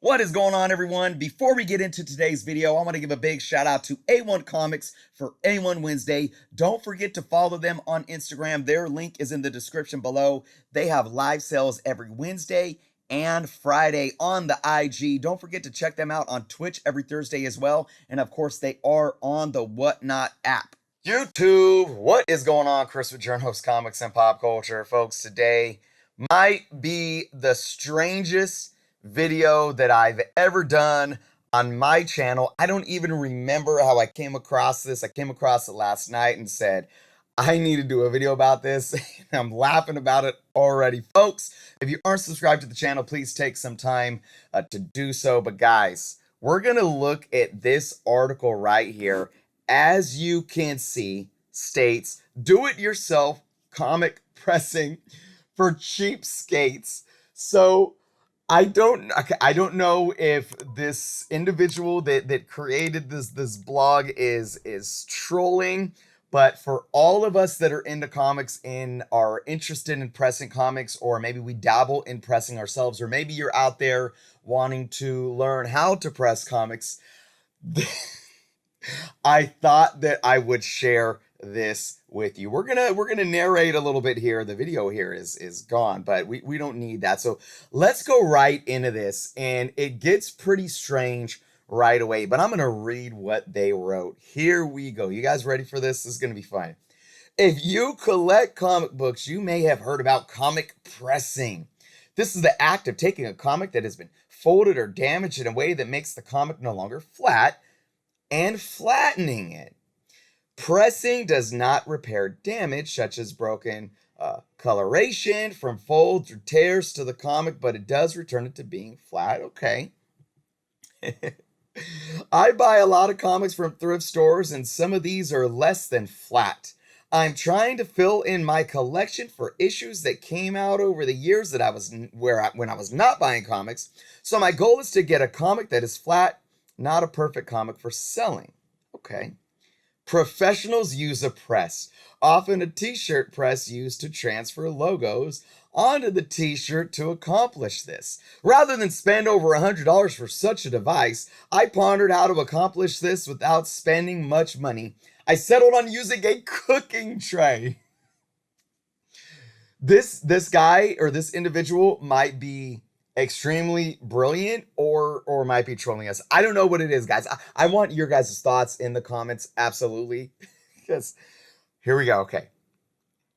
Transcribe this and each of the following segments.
What is going on, everyone? Before we get into today's video, I want to give a big shout out to A1 Comics for A1 Wednesday. Don't forget to follow them on Instagram. Their link is in the description below. They have live sales every Wednesday and Friday on the IG. Don't forget to check them out on Twitch every Thursday as well. And of course, they are on the Whatnot app. YouTube, what is going on? Chris with Journals, Comics, and Pop Culture. Folks, today might be the strangest video that I've ever done on my channel. I don't even remember how I came across this. I came across it last night and said, I need to do a video about this. I'm laughing about it already. Folks, if you aren't subscribed to the channel, please take some time to do so. But guys, we're going to look at this article right here. As you can see, states, do-it-yourself comic pressing for cheapskates. So I don't know if this individual that created this blog is trolling, but for all of us that are into comics and are interested in pressing comics, or maybe we dabble in pressing ourselves, or maybe you're out there wanting to learn how to press comics, I thought that I would share this with you. We're gonna narrate a little bit here. The video here is gone, but we don't need that. So let's go right into this, and it gets pretty strange right away, but I'm gonna read what they wrote. Here we go. You guys ready for this? This is gonna be fun. If you collect comic books, you may have heard about comic pressing. This is the act of taking a comic that has been folded or damaged in a way that makes the comic no longer flat and flattening it. Pressing does not repair damage such as broken coloration from folds or tears to the comic, but it does return it to being flat. Okay. I buy a lot of comics from thrift stores, and some of these are less than flat. I'm trying to fill in my collection for issues that came out over the years that when I was not buying comics. So my goal is to get a comic that is flat, not a perfect comic for selling. Okay. Professionals use a press, often a t-shirt press used to transfer logos onto the t-shirt to accomplish this. Rather than spend over $100 for such a device, I pondered how to accomplish this without spending much money. I settled on using a cooking tray. This guy or this individual might be extremely brilliant or might be trolling us. I don't know what it is, guys. I want your guys' thoughts in the comments, absolutely. Because here we go. Okay.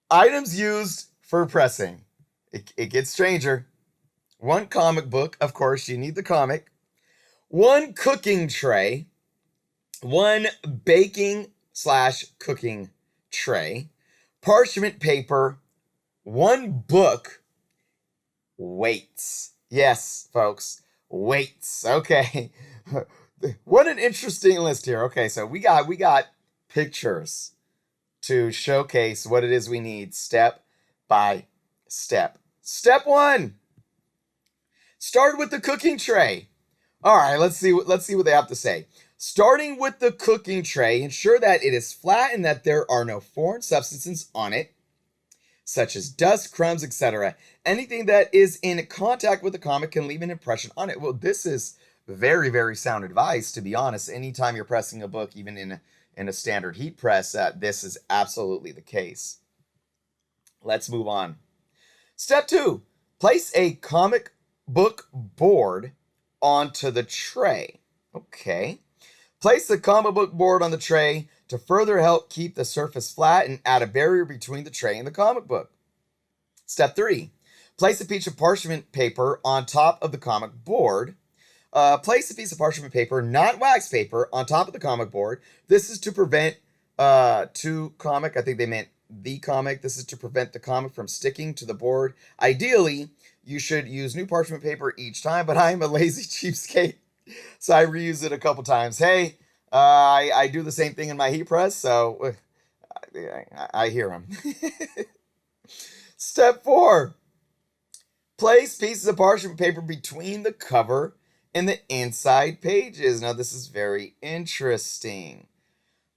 Items used for pressing. It gets stranger. One comic book, of course, you need the comic. One cooking tray. One baking/cooking tray. Parchment paper. One book. Weights. Yes, folks, weights. Okay. What an interesting list here. Okay, so we got pictures to showcase what it is we need step by step. Step 1. Start with the cooking tray. All right, let's see what they have to say. Starting with the cooking tray, ensure that it is flat and that there are no foreign substances on it, such as dust, crumbs, etc. Anything that is in contact with the comic can leave an impression on it. Well, this is very, very sound advice, to be honest. Anytime you're pressing a book, even in a standard heat press, this is absolutely the case. Let's move on. Step 2, place a comic book board onto the tray. Okay. Place the comic book board on the tray to further help keep the surface flat and add a barrier between the tray and the comic book. Step 3, place a piece of parchment paper on top of the comic board. Place a piece of parchment paper, not wax paper, on top of the comic board. This is to prevent I think they meant the comic. This is to prevent the comic from sticking to the board. Ideally, you should use new parchment paper each time, but I'm a lazy cheapskate, so I reuse it a couple times. Hey, I do the same thing in my heat press, so I hear him. Step 4, place pieces of parchment paper between the cover and the inside pages. Now, this is very interesting.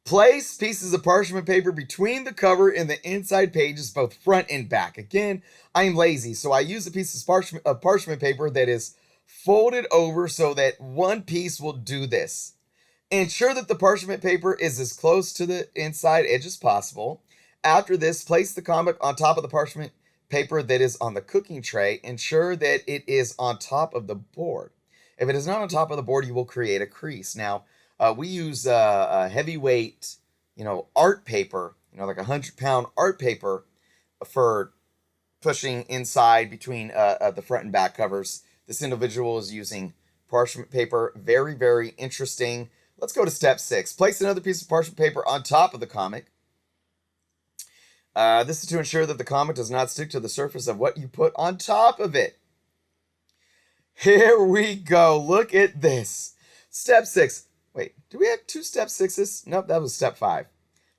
Place pieces of parchment paper between the cover and the inside pages, both front and back. Again, I'm lazy, so I use a piece of parchment paper that is Fold it over so that one piece will do this. Ensure that the parchment paper is as close to the inside edge as possible. After this, place the comic on top of the parchment paper that is on the cooking tray. Ensure that it is on top of the board. If it is not on top of the board, you will create a crease. Now, we use a heavyweight, art paper, like 100-pound art paper for pushing inside between the front and back covers. This individual is using parchment paper. Very, very interesting. Let's go to step 6. Place another piece of parchment paper on top of the comic. This is to ensure that the comic does not stick to the surface of what you put on top of it. Here we go. Look at this. Step 6. Wait, do we have 2 step 6s? Nope, that was step 5.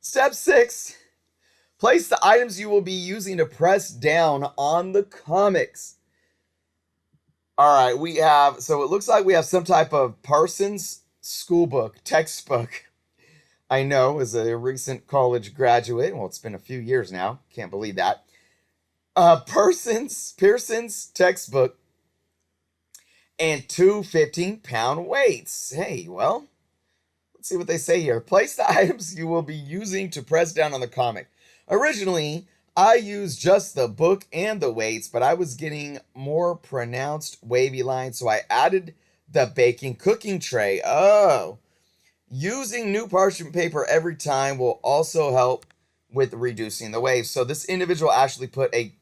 Step 6. Place the items you will be using to press down on the comics. All right, so it looks like we have some type of Parsons school book, textbook. I know, as a recent college graduate, well, it's been a few years now. Can't believe that. Pearson's textbook and 2 15-pound weights. Hey, well, let's see what they say here. Place the items you will be using to press down on the comic. Originally, I used just the book and the weights, but I was getting more pronounced wavy lines, so I added the baking cooking tray. Oh, using new parchment paper every time will also help with reducing the waves. So this individual actually put a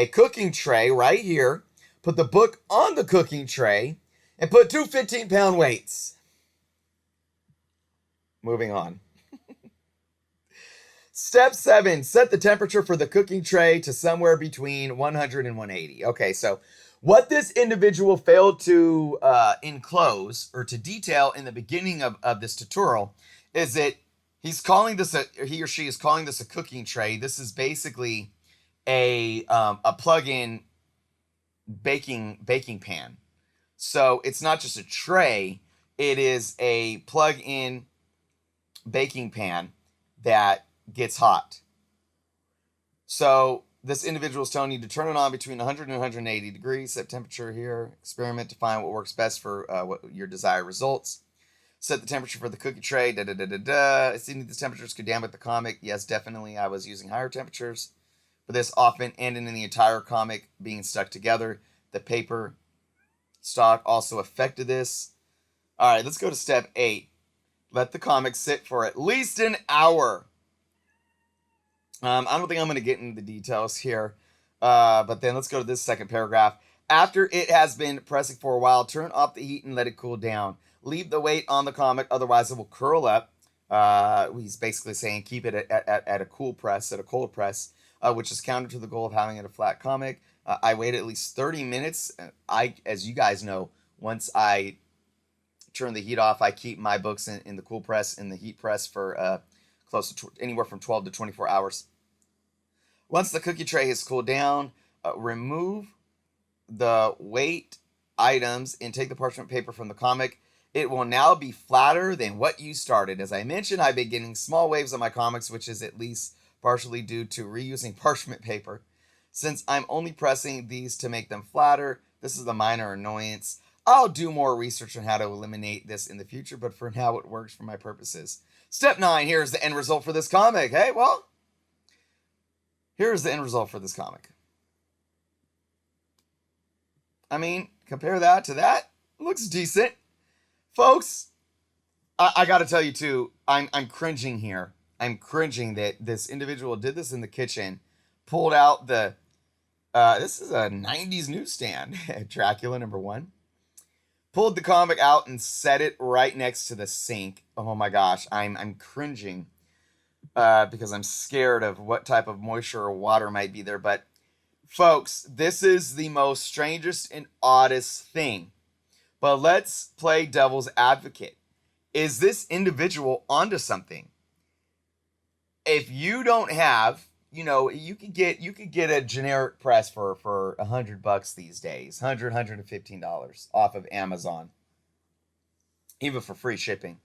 cooking tray right here, put the book on the cooking tray, and put 2 15-pound weights. Moving on. Step 7, set the temperature for the cooking tray to somewhere between 100 and 180. Okay, so what this individual failed to enclose or to detail in the beginning of this tutorial is that he or she is calling this a cooking tray. This is basically a plug-in baking pan. So it's not just a tray, it is a plug-in baking pan that gets hot. So this individual is telling you to turn it on between 100 and 180 degrees. Set temperature here. Experiment to find what works best for what your desired results. Set the temperature for the cookie tray. Seeing the temperatures could damage the comic. Yes, definitely. I was using higher temperatures for this, often ending in the entire comic being stuck together. The paper stock also affected this. All right, let's go to step 8. Let the comic sit for at least an hour. I don't think I'm going to get into the details here, but then let's go to this second paragraph. After it has been pressing for a while, turn off the heat and let it cool down. Leave the weight on the comic, otherwise it will curl up. He's basically saying keep it at a cold press, which is counter to the goal of having it a flat comic. I wait at least 30 minutes. As you guys know, once I turn the heat off, I keep my books in the cool press, in the heat press for close to anywhere from 12 to 24 hours. Once the cookie tray has cooled down, remove the weight items and take the parchment paper from the comic. It will now be flatter than what you started. As I mentioned, I've been getting small waves on my comics, which is at least partially due to reusing parchment paper. Since I'm only pressing these to make them flatter, this is a minor annoyance. I'll do more research on how to eliminate this in the future, but for now it works for my purposes. Step 9, here's the end result for this comic. Hey, well, here's the end result for this comic. I mean, compare that to that. Looks decent. Folks, I got to tell you too, I'm cringing here. I'm cringing that this individual did this in the kitchen, pulled out this is a 90s newsstand, Dracula #1. Pulled the comic out and set it right next to the sink. Oh my gosh, I'm cringing because I'm scared of what type of moisture or water might be there. But folks, this is the most strangest and oddest thing. But let's play devil's advocate. Is this individual onto something? If you don't have, you could get a generic press for $100 these days, $115 off of Amazon, even for free shipping.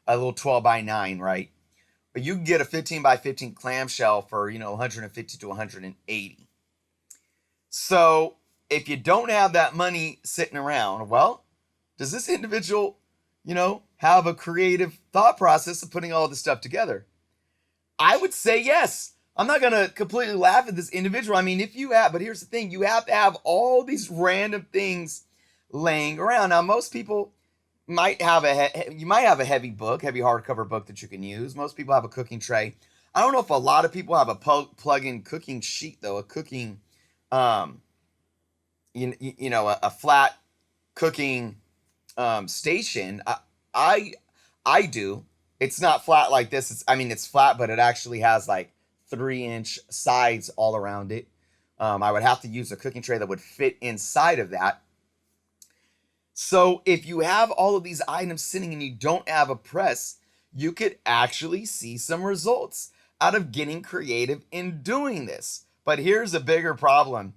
A little 12x9, right? But you can get a 15x15 clamshell for $150 to $180. So if you don't have that money sitting around, well, does this individual, have a creative thought process of putting all this stuff together? I would say yes. I'm not going to completely laugh at this individual. I mean, if you have, but here's the thing, you have to have all these random things laying around. Now, most people you might have a heavy hardcover book that you can use. Most people have a cooking tray. I don't know if a lot of people have a plug-in cooking sheet though, a cooking, a flat cooking station. I do. It's not flat like this. It's flat, but it actually has like 3-inch sides all around it. I would have to use a cooking tray that would fit inside of that. So if you have all of these items sitting and you don't have a press, you could actually see some results out of getting creative in doing this. But here's a bigger problem.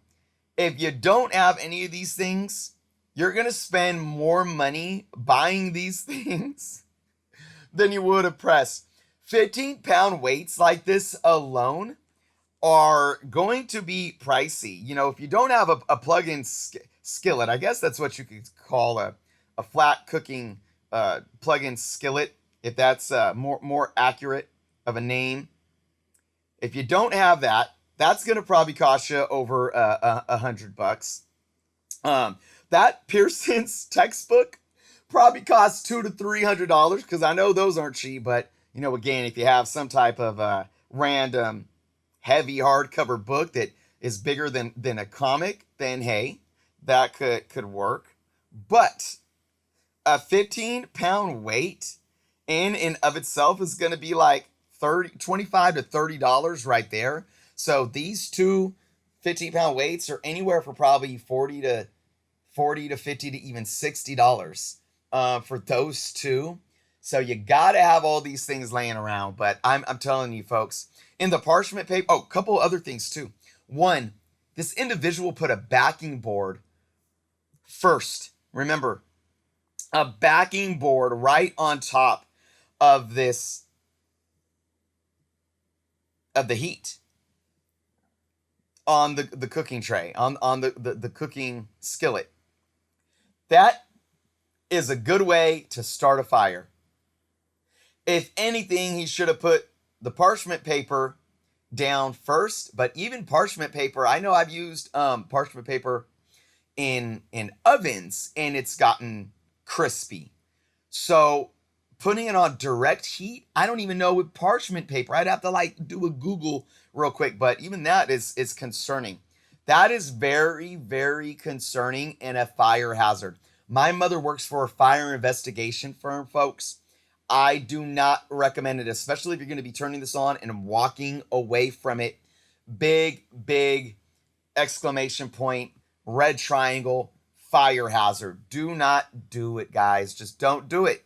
If you don't have any of these things, you're going to spend more money buying these things than you would a press. 15-pound weights like this alone are going to be pricey. If you don't have a plug-in skillet, I guess that's what you could call a flat cooking plug-in skillet, if that's more accurate of a name. If you don't have that, that's going to probably cost you over $100. That Pearson's textbook probably costs $200 to $300 because I know those aren't cheap. But again, if you have some type of random heavy hardcover book that is bigger than a comic, then hey, that could work. But a 15-pound weight in and of itself is going to be like $25 to $30 right there. So these two 15-pound weights are anywhere for probably $40 to $50 to even $60 for those two. So you got to have all these things laying around. But I'm telling you, folks, in the parchment paper, a couple other things too. One, this individual put a backing board first. Remember, a backing board right on top of the heat on the cooking tray, on the cooking skillet. That is a good way to start a fire. If anything, he should have put the parchment paper down first. But even parchment paper, I know I've used parchment paper in ovens and it's gotten crispy. So putting it on direct heat, I don't even know with parchment paper. I'd have to do a Google real quick, but even that is concerning. That is very, very concerning and a fire hazard. My mother works for a fire investigation firm, folks. I do not recommend it, especially if you're going to be turning this on and walking away from it. Big, big exclamation point, red triangle, fire hazard. Do not do it, guys. Just don't do it.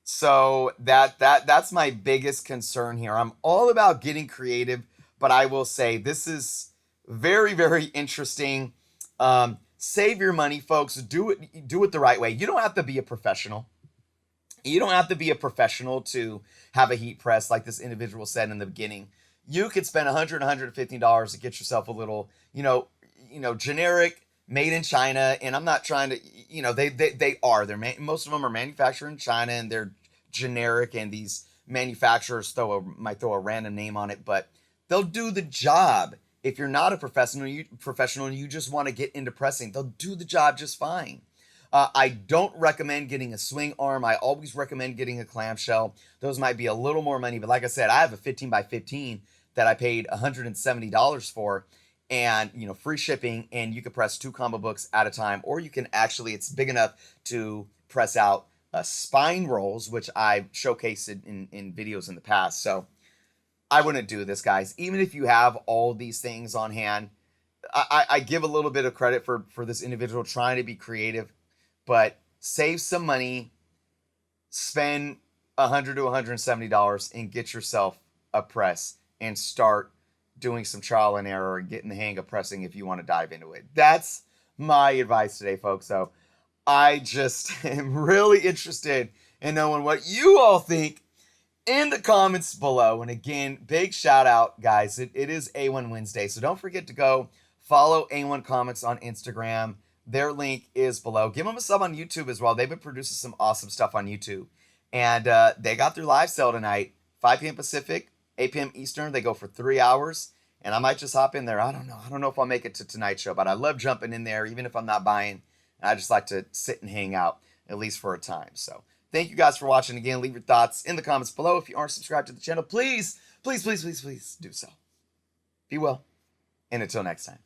So that's my biggest concern here. I'm all about getting creative, but I will say this is very, very interesting. Save your money, folks. Do it the right way. You don't have to be a professional. You don't have to be a professional to have a heat press like this individual said in the beginning. You could spend $100, $150 to get yourself a little, generic made in China. And I'm not trying to, most of them are manufactured in China and they're generic, and these manufacturers might throw a random name on it, but they'll do the job. If you're not a professional and you just want to get into pressing, they'll do the job just fine. I don't recommend getting a swing arm. I always recommend getting a clamshell. Those might be a little more money, but like I said, I have a 15 by 15 that I paid $170 for, and free shipping, and you can press 2 combo books at a time, or you can it's big enough to press out spine rolls, which I've showcased in videos in the past. So I wouldn't do this, guys. Even if you have all these things on hand, I give a little bit of credit for this individual trying to be creative, but save some money, spend $100 to $170 and get yourself a press and start doing some trial and error and getting the hang of pressing if you want to dive into it. That's my advice today, folks. So I just am really interested in knowing what you all think in the comments below. And again, big shout out, guys. It is A1 Wednesday, so don't forget to go Follow A1 Comics on Instagram. Their link is below. Give them a sub on YouTube as well. They've been producing some awesome stuff on YouTube. And they got their live sale tonight, 5 p.m. Pacific, 8 p.m. Eastern. They go for 3 hours. And I might just hop in there. I don't know. I don't know if I'll make it to tonight's show, but I love jumping in there, even if I'm not buying. And I just like to sit and hang out, at least for a time. So thank you guys for watching. Again, leave your thoughts in the comments below. If you aren't subscribed to the channel, please, please, please, please, please do so. Be well. And until next time.